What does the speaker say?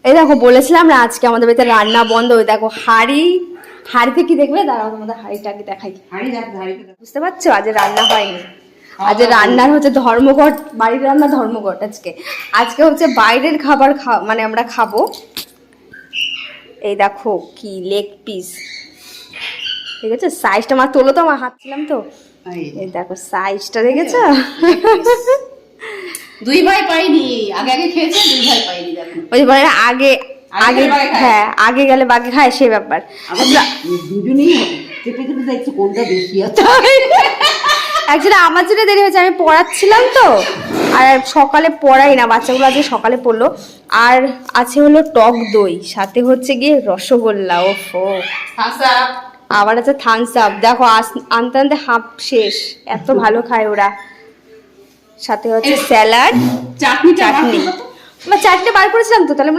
এই দেখো বলেছিলাম না আজকে আমাদের বাড়িতে রান্না বন্ধ। ওই দেখো হাড়িতে কি দেখবে, দাঁড়াও তোমাদের হাড়িটা আগে দেখাই। বুঝতে পারছো আজ রান্না হয়নি, আজ রান্নার হচ্ছে ধর্মঘট, বাড়ির রান্না ধর্মঘট। আজকে হচ্ছে বাইরের খাবার মানে আমরা খাবো। এই দেখো কি লেগ পিস, ঠিক আছে সাইজটা আমার তোলো তো, আমার হাত ছিলাম তো। এই দেখো সাইজটা দেখেছো? দুই ভাই পাইনি, আগে আগে খেয়েছে, দুই ভাই পাইনি। দেখো ওই বলে আগে আগে, হ্যাঁ আগে গেলে বাগে খায়, সেই ব্যাপার। দুজনেই চেপে চেপে দেখছি কোনটা বেশি আছে। অ্যাকচুয়ালি আমার জন্য দেরি হয়েছে, আমি পড়াচ্ছিলাম তো, আর সকালে পড়াই না, বাচ্চাগুলো আজকে সকালে পড়লো। আর আছে হলো টক দই, সাথে হচ্ছে গিয়ে রসগোল্লা। ওফো, আবার আছে থামস আপ। দেখো আনতে আনতে হাফ শেষ, এত ভালো খায় ওরা। সাথে হচ্ছে স্যালাড, চাটনি। চাটনি বার করেছিলাম তো, তাহলে